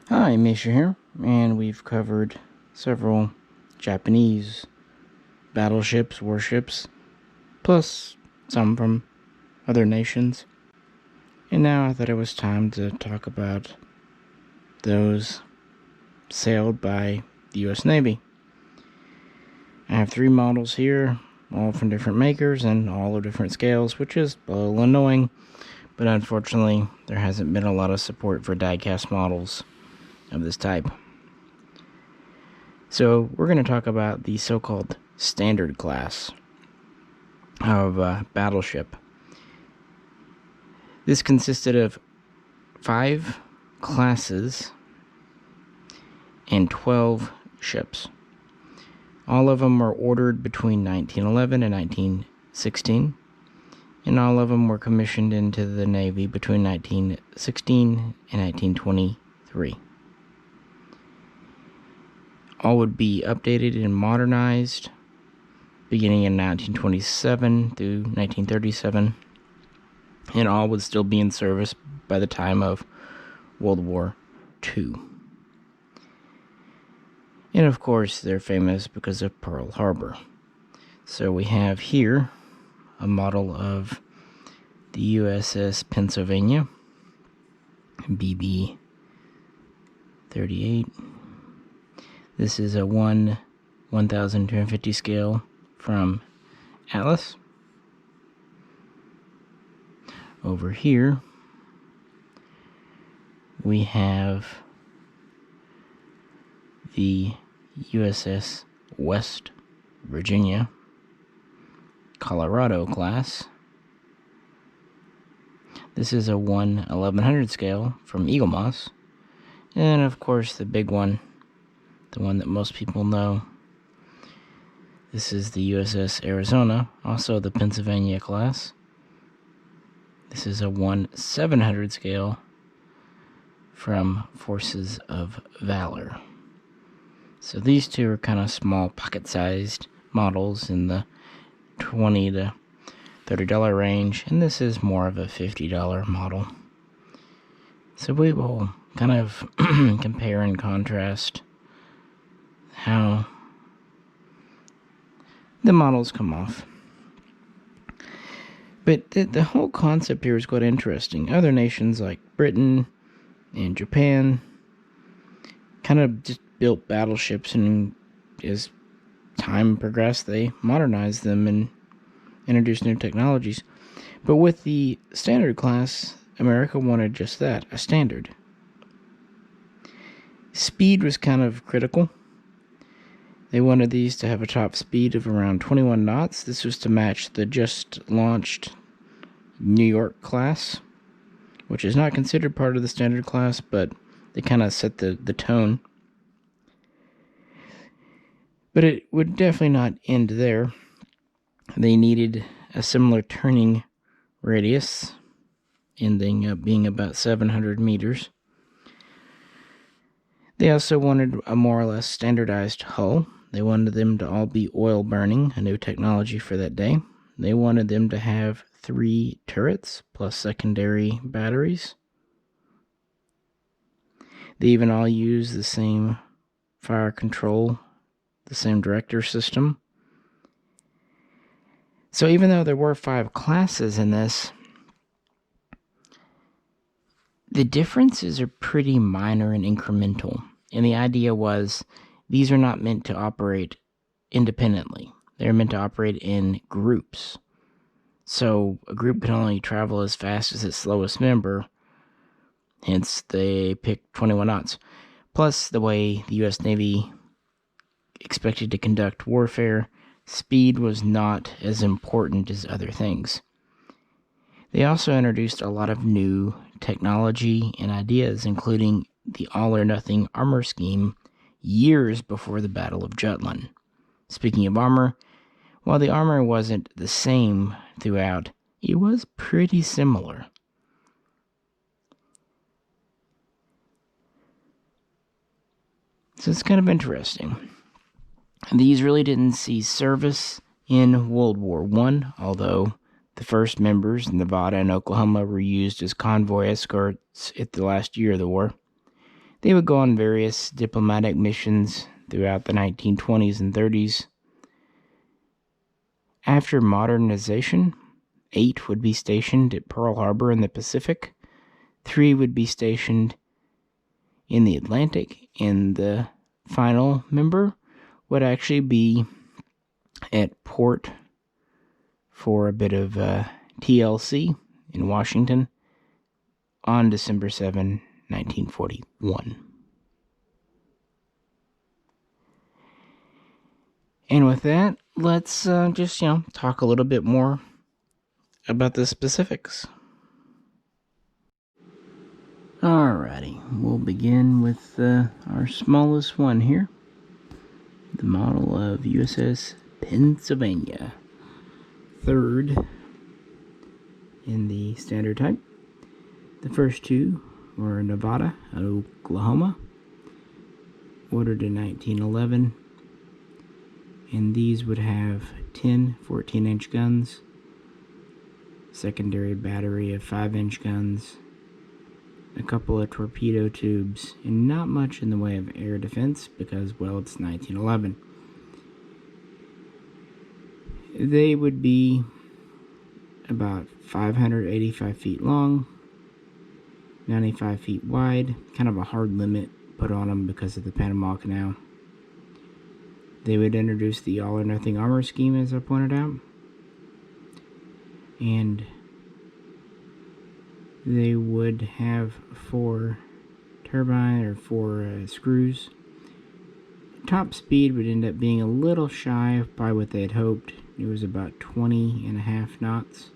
Hi, Misha here, and we've covered several Japanese battleships, warships, plus some from other nations. And now I thought it was time to talk about those sailed by the U.S. Navy. I have 3 models here, all from different makers and all of different scales, which is a little annoying, but unfortunately there hasn't been a lot of support for diecast models of this type. So we're going to talk about the so-called standard class of battleship. This consisted of 5 classes and 12 ships. All of them were ordered between 1911 and 1916, and all of them were commissioned into the Navy between 1916 and 1923. All would be updated and modernized beginning in 1927 through 1937, and all would still be in service by the time of World War II. And of course, they're famous because of Pearl Harbor. So we have here a model of the USS Pennsylvania, BB-38. This is a 1,250 scale from Atlas. Over here, we have the USS West Virginia, Colorado class. This is a 1/1100 scale from Eaglemoss. And of course, the big one, the one that most people know. This is the USS Arizona, also the Pennsylvania class. This is a 1/700 scale from Forces of Valor. So these two are kind of small, pocket-sized models in the $20 to $30 range, and this is more of a $50 model. So we will kind of compare and contrast how the models come off. But the whole concept here is quite interesting. Other nations like Britain and Japan kind of just built battleships, and as time progressed, they modernized them and introduced new technologies. But with the standard class, America wanted just that, a standard. Speed was kind of critical. They wanted these to have a top speed of around 21 knots. This was to match the just launched New York class, which is not considered part of the standard class, but they kind of set the tone. But it would definitely not end there. They needed a similar turning radius, ending up being about 700 meters. They also wanted a more or less standardized hull. They wanted them to all be oil burning, a new technology for that day. They wanted them to have 3 turrets plus secondary batteries. They even all use the same fire control, the same director system. So even though there were 5 classes in this, the differences are pretty minor and incremental. And the idea was these are not meant to operate independently. They're meant to operate in groups. So a group can only travel as fast as its slowest member. Hence, they picked 21 knots. Plus, the way the U.S. Navy expected to conduct warfare, speed was not as important as other things. They also introduced a lot of new technology and ideas, including the all-or-nothing armor scheme years before the Battle of Jutland. Speaking of armor, while the armor wasn't the same throughout, it was pretty similar. So it's kind of interesting. These really didn't see service in World War I, although the first members, Nevada and Oklahoma, were used as convoy escorts at the last year of the war. They would go on various diplomatic missions throughout the 1920s and 30s. After modernization, 8 would be stationed at Pearl Harbor in the Pacific, 3 would be stationed in the Atlantic, and the final member would actually be at port for a bit of TLC in Washington on December 7, 1941. And with that, let's just talk a little bit more about the specifics. Alrighty, we'll begin with our smallest one here, the model of USS Pennsylvania, 3rd in the standard type. The first 2 were Nevada and Oklahoma, ordered in 1911, and these would have 10 14-inch guns, secondary battery of 5-inch guns, a couple of torpedo tubes, and not much in the way of air defense because, well, it's 1911. They would be about 585 feet long, 95 feet wide, kind of a hard limit put on them because of the Panama Canal. They would introduce the all-or-nothing armor scheme, as I pointed out, and they would have 4 screws. Top speed would end up being a little shy by what they had hoped. It was about 20.5 knots.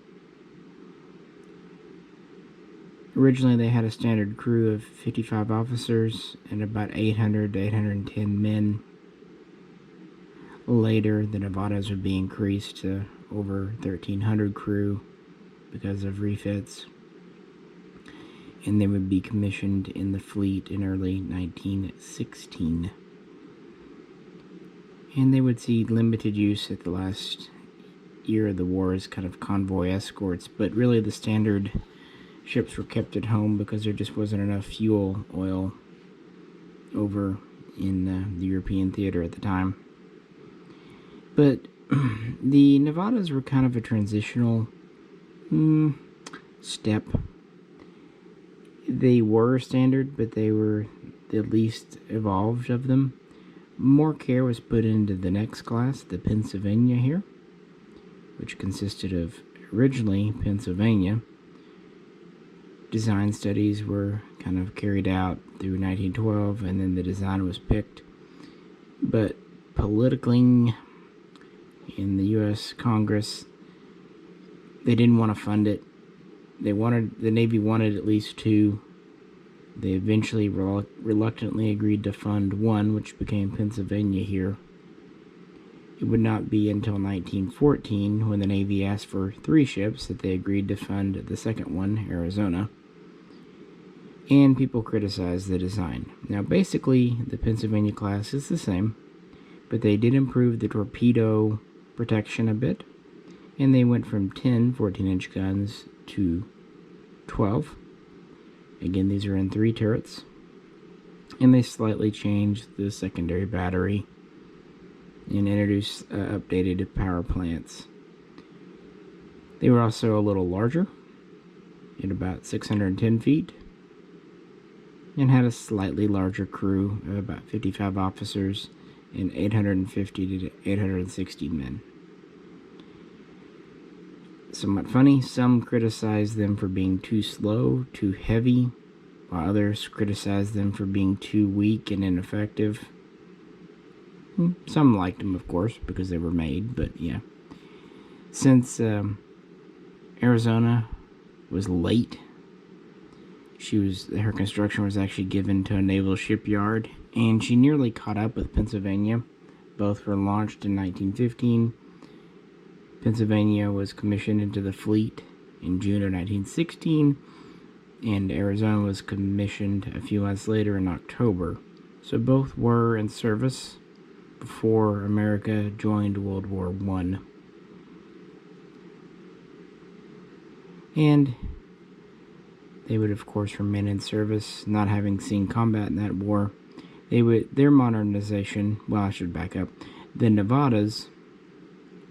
Originally, they had a standard crew of 55 officers and about 800 to 810 men. Later, the Nevadas would be increased to over 1,300 crew because of refits, and they would be commissioned in the fleet in early 1916. And they would see limited use at the last year of the war as kind of convoy escorts, but really the standard ships were kept at home because there just wasn't enough fuel oil over in the European theater at the time. But the Nevadas were kind of a transitional step. They were standard, but they were the least evolved of them. More care was put into the next class, the Pennsylvania here, which consisted of originally Pennsylvania. Design studies were kind of carried out through 1912, and then the design was picked. But politically, in the U.S. Congress, they didn't want to fund it. The Navy wanted at least 2. They eventually reluctantly agreed to fund 1, which became Pennsylvania here. It would not be until 1914, when the Navy asked for 3 ships, that they agreed to fund the second one, Arizona. And people criticized the design. Now, basically, the Pennsylvania class is the same, but they did improve the torpedo protection a bit, and they went from 10 14-inch guns to 12. Again, these are in 3 turrets, and they slightly changed the secondary battery and introduced updated power plants. They were also a little larger, at about 610 feet, and had a slightly larger crew of about 55 officers and 850 to 860 men. Somewhat funny, some criticized them for being too slow, too heavy, while others criticized them for being too weak and ineffective. Some liked them, of course, because they were made, but yeah. Since Arizona was late, her construction was actually given to a naval shipyard, and she nearly caught up with Pennsylvania. Both were launched in 1915. Pennsylvania was commissioned into the fleet in June of 1916, and Arizona was commissioned a few months later in October. So both were in service before America joined World War I. And They would, of course, remain in service, not having seen combat in that war. Their modernization, well, I should back up. The Nevadas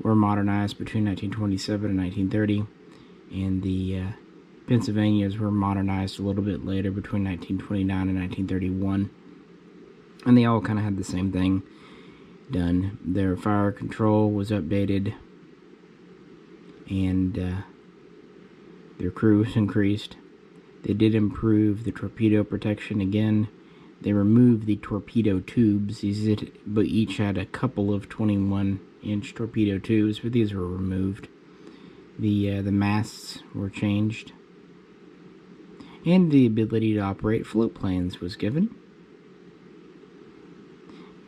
were modernized between 1927 and 1930, and the Pennsylvanias were modernized a little bit later between 1929 and 1931. And they all kind of had the same thing done. Their fire control was updated, and their crew was increased. They did improve the torpedo protection again. They removed the torpedo tubes, but each had a couple of 21-inch torpedo tubes, but these were removed. The masts were changed, and the ability to operate float planes was given.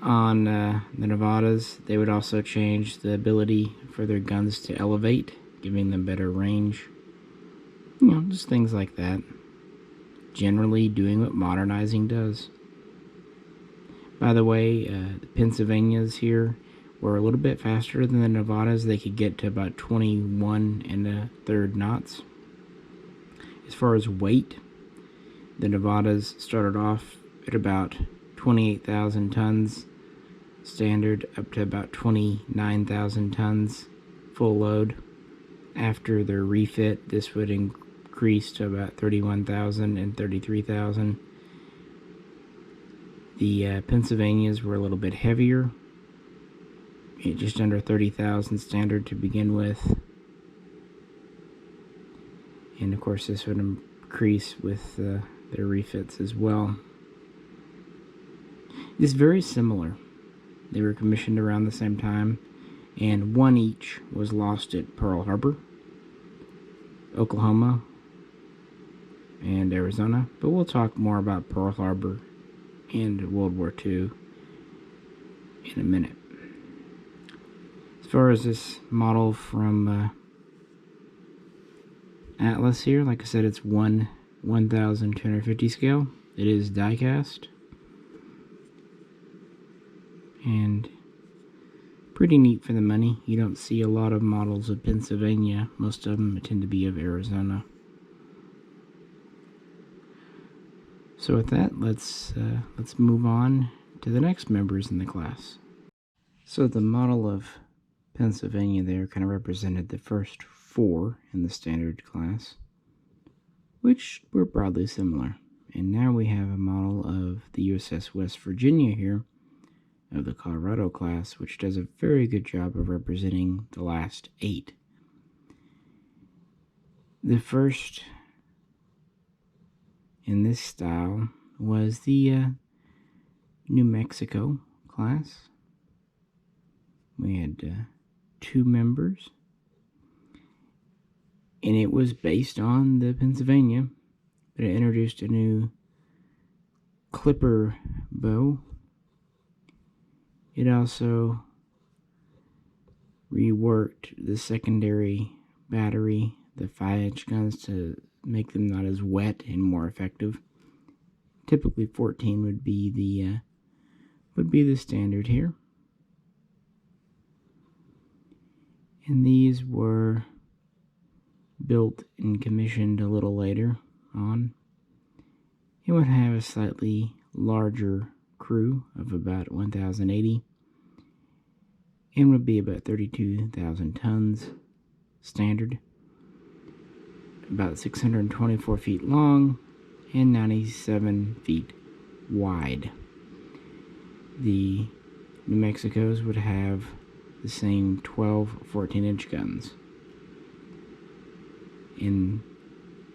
On the Nevadas, they would also change the ability for their guns to elevate, giving them better range. Just things like that. Generally doing what modernizing does. By the way, the Pennsylvanias here were a little bit faster than the Nevadas. They could get to about 21 1/3 knots. As far as weight, the Nevadas started off at about 28,000 tons standard, up to about 29,000 tons full load. After their refit, this would increase to about 31,000 and 33,000. The Pennsylvanias were a little bit heavier, just under 30,000 standard to begin with. And of course this would increase with their refits as well. It's very similar. They were commissioned around the same time, and one each was lost at Pearl Harbor, Oklahoma, and Arizona. But we'll talk more about Pearl Harbor and World War II in a minute. As far as this model from Atlas here, like I said, it's 1/1250 scale. It is diecast, and pretty neat for the money. You don't see a lot of models of Pennsylvania. Most of them tend to be of Arizona. So with that, let's move on to the next members in the class. So the model of Pennsylvania there kind of represented the first 4 in the standard class, which were broadly similar. And now we have a model of the USS West Virginia here, of the Colorado class, which does a very good job of representing the last 8. The first in this style was the New Mexico class. We had 2 members, and it was based on the Pennsylvania, but it introduced a new clipper bow. It also reworked the secondary battery, the 5-inch guns, to make them not as wet and more effective. Typically 14 would be the standard here. And these were built and commissioned a little later on. It would have a slightly larger crew of about 1,080 and would be about 32,000 tons standard, about 624 feet long and 97 feet wide. The New Mexicos would have the same 12 14-inch guns. And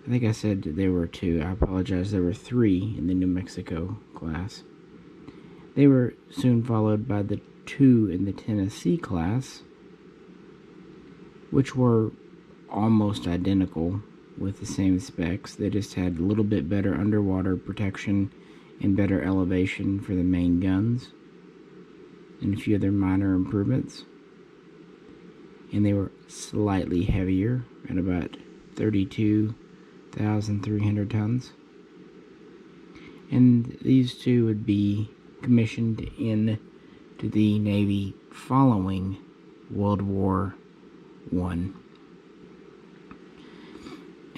I think I said there were 2. I apologize. There were 3 in the New Mexico class. They were soon followed by the 2 in the Tennessee class, which were almost identical with the same specs. They just had a little bit better underwater protection and better elevation for the main guns, and a few other minor improvements. And they were slightly heavier at about 32,300 tons. And these 2 would be commissioned in to the Navy following World War I.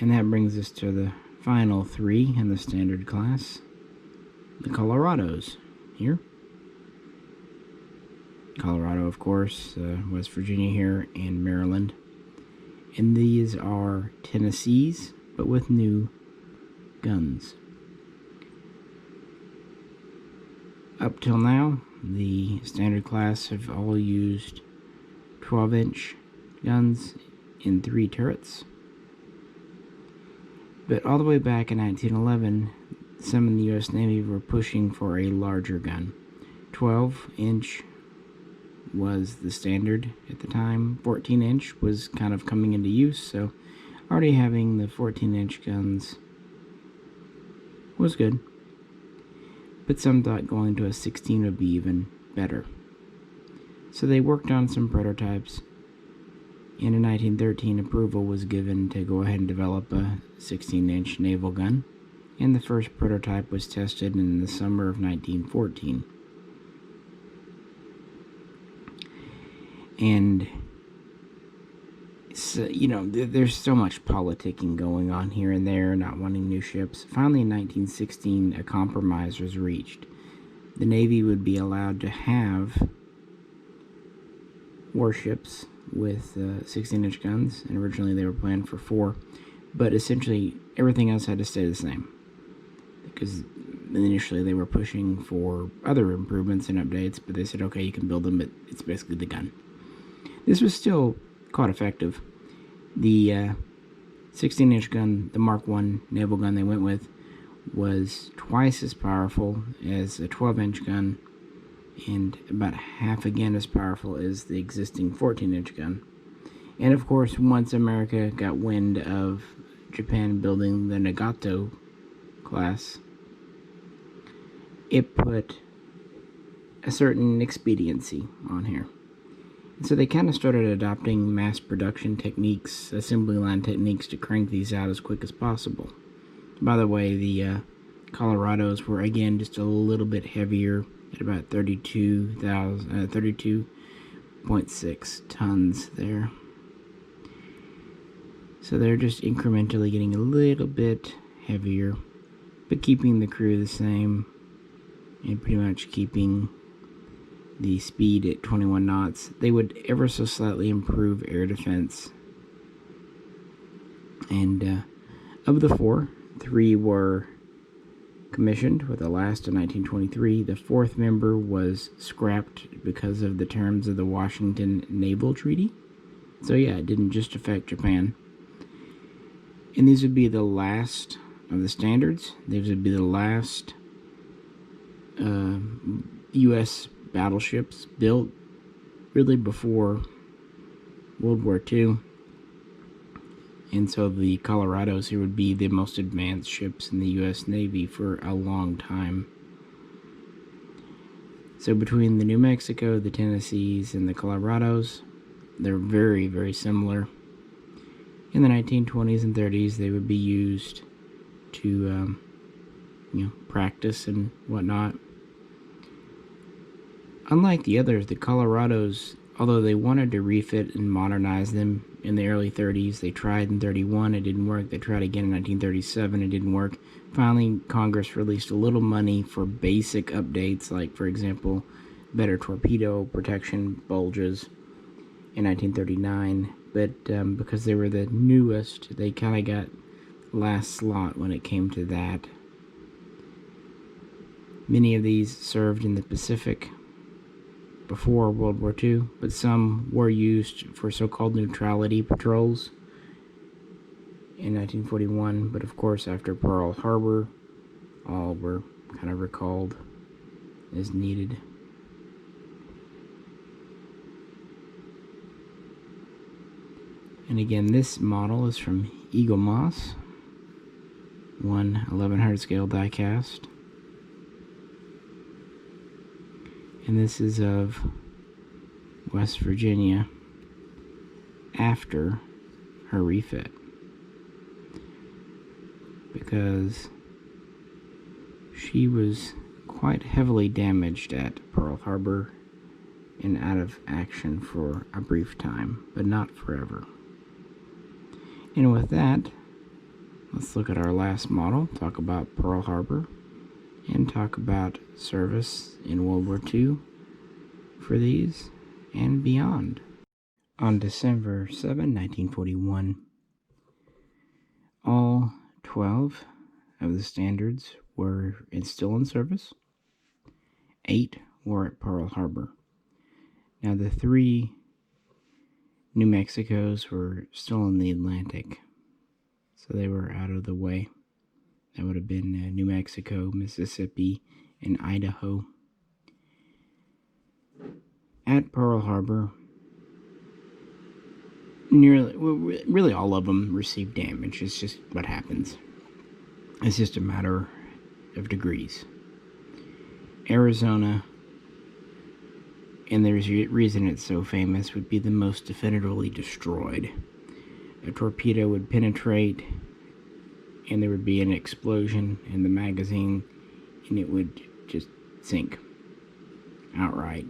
And that brings us to the final three in the standard class, the Colorados here. Colorado, of course, West Virginia here, and Maryland. And these are Tennessees, but with new guns. Up till now, the standard class have all used 12-inch guns in 3 turrets. But all the way back in 1911, some in the U.S. Navy were pushing for a larger gun. 12-inch was the standard at the time. 14-inch was kind of coming into use, so already having the 14-inch guns was good. But some thought going to a 16 would be even better. So they worked on some prototypes, and in 1913 approval was given to go ahead and develop a 16-inch naval gun, and the first prototype was tested in the summer of 1914. And so, there's so much politicking going on here and there, not wanting new ships. Finally, in 1916, a compromise was reached. The Navy would be allowed to have warships with 16-inch guns, and originally they were planned for 4, but essentially everything else had to stay the same, because initially they were pushing for other improvements and updates, but they said, okay, you can build them, but it's basically the gun. This was still quite effective. The 16-inch gun, the Mark I naval gun they went with, was twice as powerful as a 12-inch gun, and about half again as powerful as the existing 14-inch gun. And of course, once America got wind of Japan building the Nagato class, it put a certain expediency on here. And so they kind of started adopting mass production techniques, assembly line techniques, to crank these out as quick as possible. By the way, the Colorados were again just a little bit heavier at about 32.6 tons there. So they're just incrementally getting a little bit heavier, but keeping the crew the same, and pretty much keeping the speed at 21 knots. They would ever so slightly improve air defense. And of the 4, 3 were commissioned, with the last in 1923. The 4th member was scrapped because of the terms of the Washington Naval Treaty. So yeah, it didn't just affect Japan. And these would be the last of the standards. These would be the last U.S. battleships built really before World War II. And so the Colorados here would be the most advanced ships in the U.S. Navy for a long time. So between the New Mexico, the Tennessees, and the Colorados, they're very, very similar. In the 1920s and 30s, they would be used to, practice and whatnot. Unlike the others, the Colorados, although they wanted to refit and modernize them in the early 30s, they tried in 31, it didn't work. They tried again in 1937, it didn't work. Finally, Congress released a little money for basic updates, like, for example, better torpedo protection bulges in 1939. But because they were the newest, they kind of got last slot when it came to that. Many of these served in the Pacific before World War II, but some were used for so-called neutrality patrols in 1941, but of course after Pearl Harbor, all were kind of recalled as needed. And again, this model is from Eaglemoss, 1100 scale diecast. And this is of West Virginia after her refit, because she was quite heavily damaged at Pearl Harbor and out of action for a brief time, but not forever. And with that, Let's look at our last model, talk about Pearl Harbor, and talk about service in World War II for these and beyond. On December 7, 1941, all 12 of the standards were still in service. 8 were at Pearl Harbor. Now the 3 New Mexicos were still in the Atlantic, so they were out of the way. That would have been New Mexico, Mississippi, and Idaho. At Pearl Harbor, really all of them received damage. It's just what happens. It's just a matter of degrees. Arizona, and there's a reason it's so famous, would be the most definitively destroyed. A torpedo would penetrate, and there would be an explosion in the magazine, and it would just sink outright.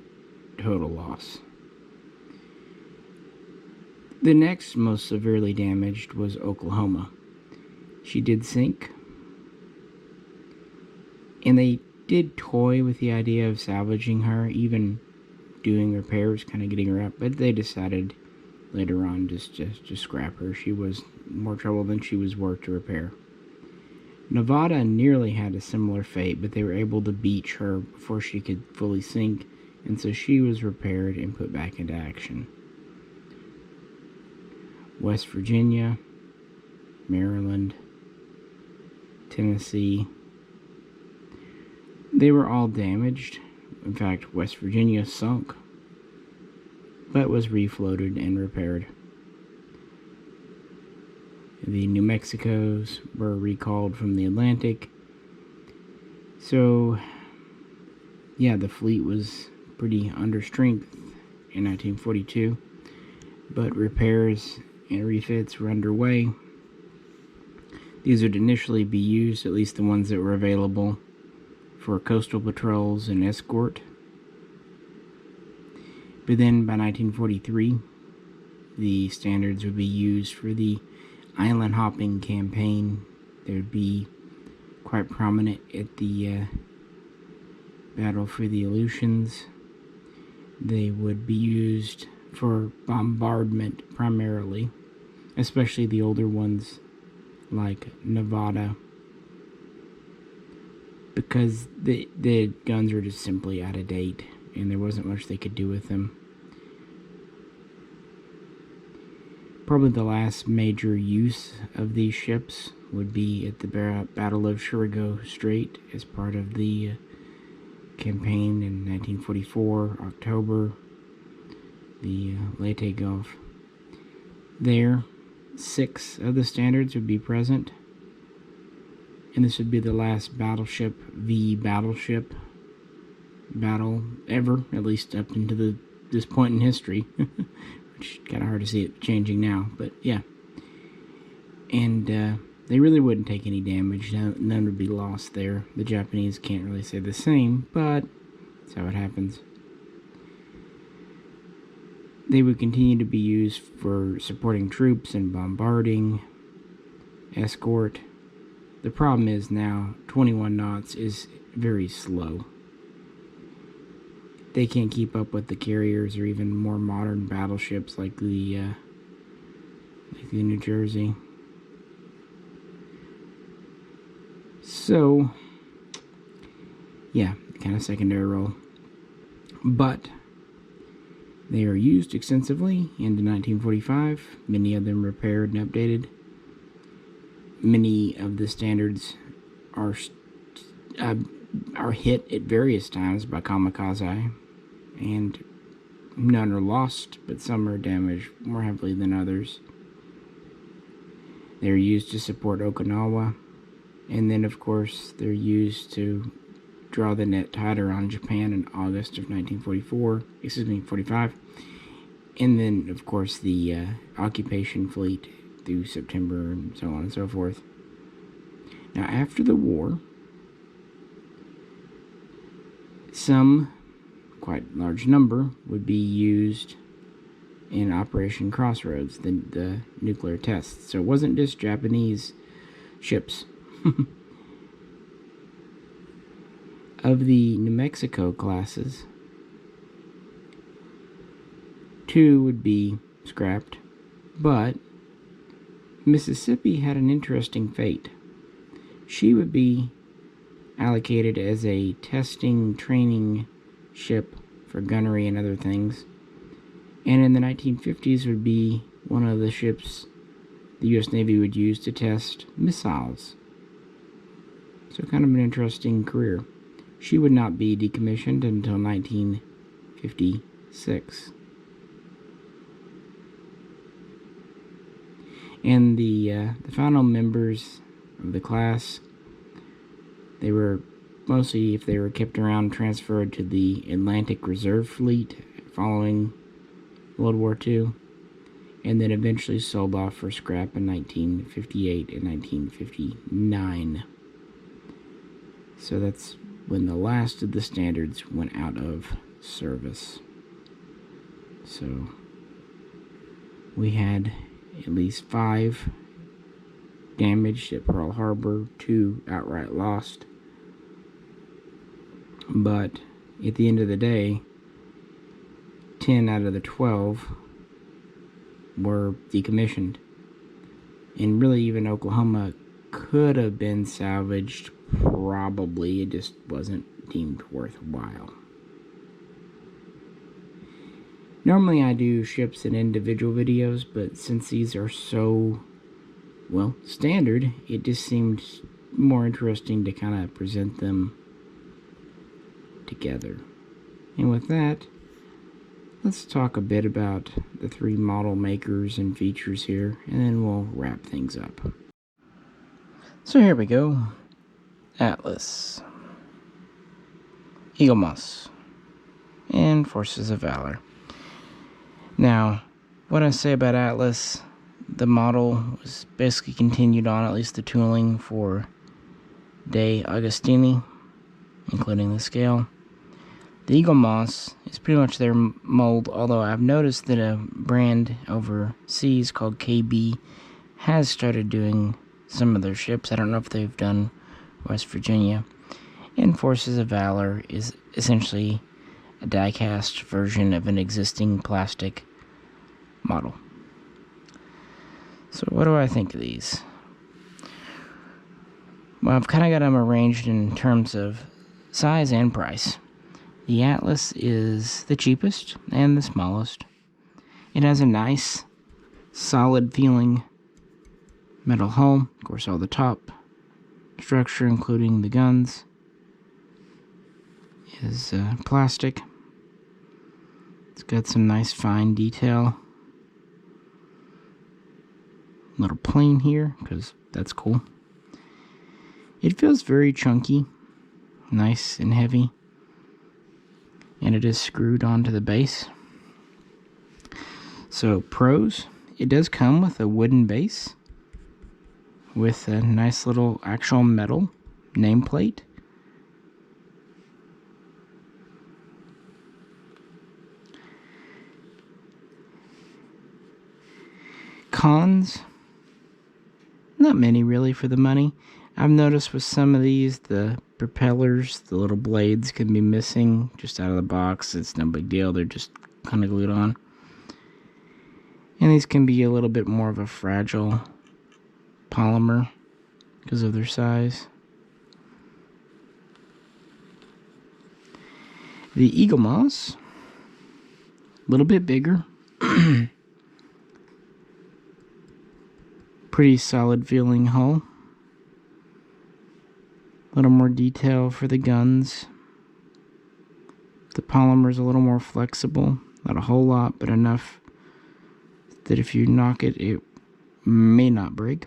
Total loss. The next most severely damaged was Oklahoma. She did sink, and they did toy with the idea of salvaging her, even doing repairs, kind of getting her up, but they decided later on just to scrap her. She was more trouble than she was worth to repair. Nevada nearly had a similar fate, but they were able to beach her before she could fully sink, and so she was repaired and put back into action. West Virginia, Maryland, Tennessee, they were all damaged. In fact, West Virginia sunk, but was refloated and repaired. The New Mexicos were recalled from the Atlantic. So, yeah, the fleet was pretty under strength in 1942, but repairs and refits were underway. These would initially be used, at least the ones that were available, for coastal patrols and escort. But then by 1943, the standards would be used for the island hopping campaign. They would be quite prominent at the Battle for the Aleutians. They would be used for bombardment primarily, especially the older ones like Nevada, because the guns were just simply out of date and there wasn't much they could do with them. Probably the last major use of these ships would be at the Battle of Chirico Strait as part of the campaign in 1944, October, the Leyte Gulf. There, 6 of the standards would be present, and this would be the last battleship v. battleship battle ever, at least up into this point in history. Which kind of hard to see it changing now, but yeah. And they really wouldn't take any damage. None would be lost there. The Japanese can't really say the same, but that's how it happens. They would continue to be used for supporting troops and bombarding, escort. The problem is now 21 knots is very slow. They can't keep up with the carriers or even more modern battleships like the New Jersey. So, yeah, kind of secondary role. But they are used extensively into 1945. Many of them repaired and updated. Many of the standards are hit at various times by kamikaze, and none are lost, but some are damaged more heavily than others. They're used to support Okinawa, and then of course they're used to draw the net tighter on Japan in August of 1945, and then of course the occupation fleet through September and so on and so forth. Now after the war, some, quite large number, would be used in Operation Crossroads, the nuclear tests. So it wasn't just Japanese ships. Of the New Mexico classes, 2 would be scrapped, but Mississippi had an interesting fate. She would be allocated as a testing training ship for gunnery and other things, and in the 1950s would be one of the ships the U.S. Navy would use to test missiles. So kind of an interesting career. She would not be decommissioned until 1956. And the final members of the class, they were mostly, if they were kept around, transferred to the Atlantic Reserve Fleet following World War II, and then eventually sold off for scrap in 1958 and 1959. So that's when the last of the standards went out of service. So we had at least 5 damaged at Pearl Harbor, 2 outright lost. But at the end of the day, 10 out of the 12 were decommissioned. And really, even Oklahoma could have been salvaged, probably. It just wasn't deemed worthwhile. Normally I do ships in individual videos, but since these are so, well, standard, it just seemed more interesting to kind of present them together. And with that, let's talk a bit about the 3 model makers and features here, and then we'll wrap things up. So here we go. Atlas, Eaglemoss, and Forces of Valor. Now, what I say about Atlas, the model was basically continued on, at least the tooling, for De Agostini, including the scale. The Eaglemoss is pretty much their mold, although I've noticed that a brand overseas called KB has started doing some of their ships. I don't know if they've done West Virginia. And Forces of Valor is essentially a die-cast version of an existing plastic model. So what do I think of these? Well, I've kind of got them arranged in terms of size and price. The Atlas is the cheapest and the smallest. It has a nice, solid feeling metal hull. Of course, all the top structure, including the guns, is plastic. It's got some nice fine detail. Little plane here, because that's cool. It feels very chunky, nice and heavy, and it is screwed onto the base. So pros, it does come with a wooden base with a nice little actual metal nameplate. Cons, not many really for the money. I've noticed with some of these, the propellers, the little blades can be missing just out of the box. It's no big deal, they're just kind of glued on. And these can be a little bit more of a fragile polymer because of their size. The Eaglemoss, a little bit bigger. Pretty solid feeling hull. A little more detail for the guns. The polymer's a little more flexible. Not a whole lot, but enough that if you knock it, it may not break.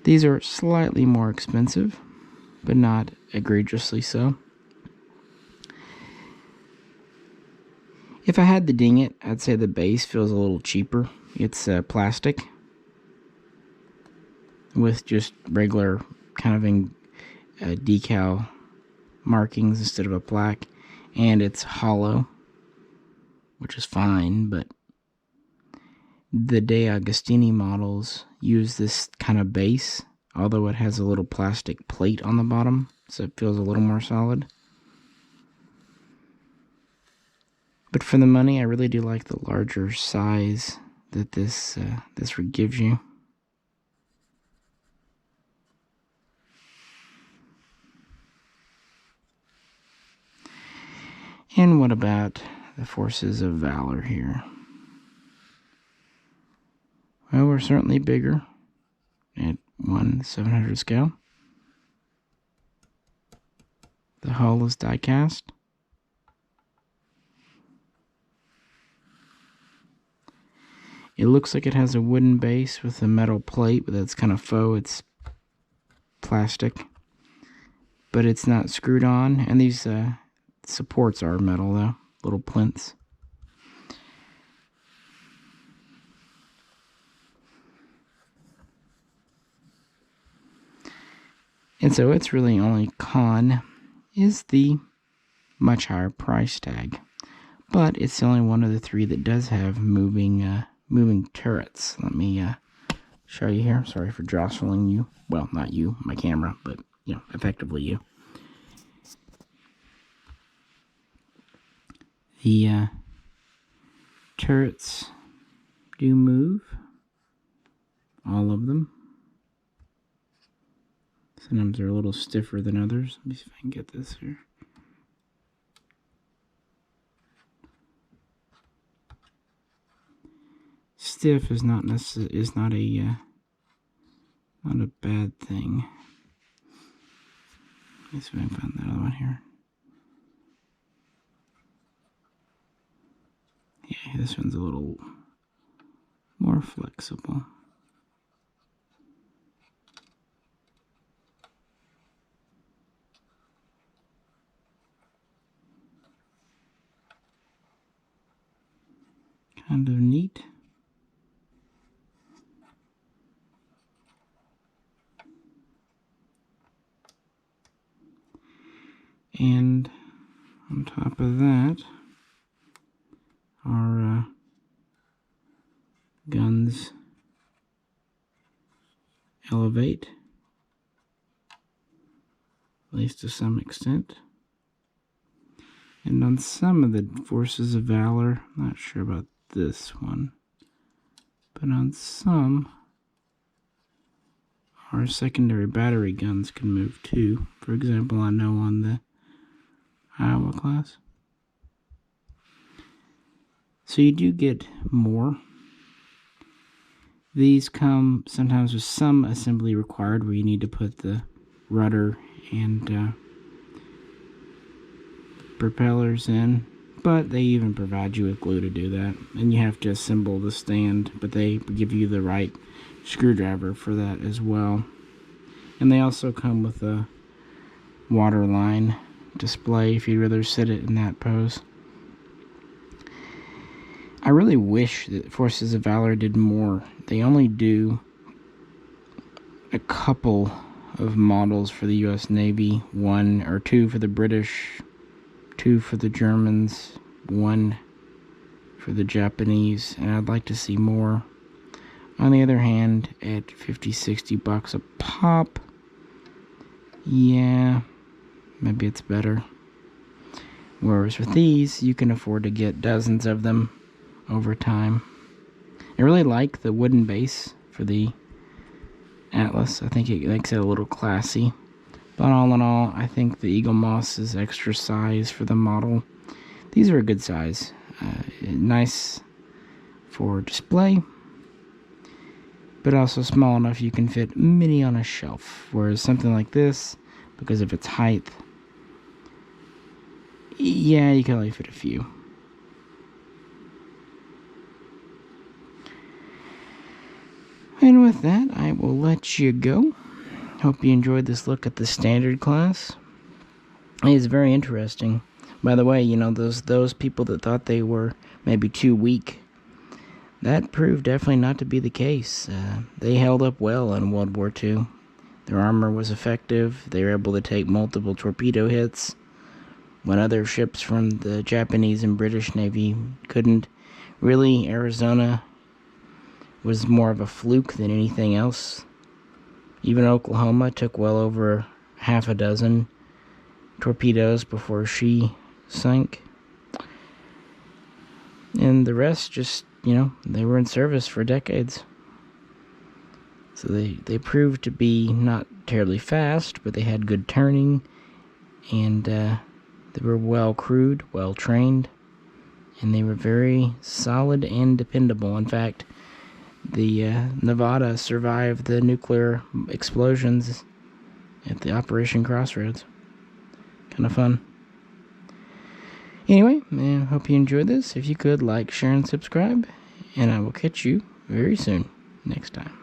These are slightly more expensive, but not egregiously so. If I had to ding it, I'd say the base feels a little cheaper. It's plastic with just regular kind of decal markings instead of a plaque, and it's hollow, which is fine, but The De Agostini models use this kind of base, although it has a little plastic plate on the bottom, so it feels a little more solid. But for the money, I really do like the larger size that this gives you. And what about the Forces of Valor here? Well, we're certainly bigger at 1/700 scale. The hull is diecast. It looks like it has a wooden base with a metal plate, but that's kind of faux. It's plastic, but it's not screwed on. And these supports are metal, though, little plinths. And so its really only con is the much higher price tag. But it's the only one of the three that does have moving turrets. Let me show you here. Sorry for jostling you. Well, not you, my camera, but, you know, effectively you. The turrets do move. All of them. Sometimes they're a little stiffer than others. Let me see if I can get this here. Stiff is not a bad thing. Let's see if I can find that other one here. Yeah, this one's a little more flexible. Kind of neat. And on top of that, our guns elevate, at least to some extent. And on some of the Forces of Valor, I'm not sure about this one, but on some, our secondary battery guns can move too. For example, I know on the Iowa class. So you do get more. These come sometimes with some assembly required where you need to put the rudder and propellers in, but they even provide you with glue to do that, and you have to assemble the stand, but they give you the right screwdriver for that as well. And they also come with a waterline display if you'd rather sit it in that pose. I really wish that Forces of Valor did more. They only do a couple of models for the US Navy, 1 or 2 for the British, 2 for the Germans, 1 for the Japanese, and I'd like to see more. On the other hand, at $50-60 a pop, yeah, maybe it's better. Whereas with these, you can afford to get dozens of them over time. I really like the wooden base for the Atlas. I think it makes it a little classy. But all in all, I think the Eaglemoss is extra size for the model. These are a good size. Nice for display, but also small enough you can fit many on a shelf. Whereas something like this, because of its height, yeah, you can only fit a few. And with that, I will let you go. Hope you enjoyed this look at the standard class. It's very interesting. By the way, you know, those people that thought they were maybe too weak, that proved definitely not to be the case. They held up well in World War II. Their armor was effective. They were able to take multiple torpedo hits when other ships from the Japanese and British Navy couldn't. Really, Arizona was more of a fluke than anything else. Even Oklahoma took well over half a dozen torpedoes before she sank. And the rest just, they were in service for decades. So they proved to be not terribly fast, but they had good turning, and they were well crewed, well trained, and they were very solid and dependable. In fact, the Nevada survived the nuclear explosions at the Operation Crossroads. Kind of fun. Anyway, I hope you enjoyed this. If you could, like, share, and subscribe, and I will catch you very soon next time.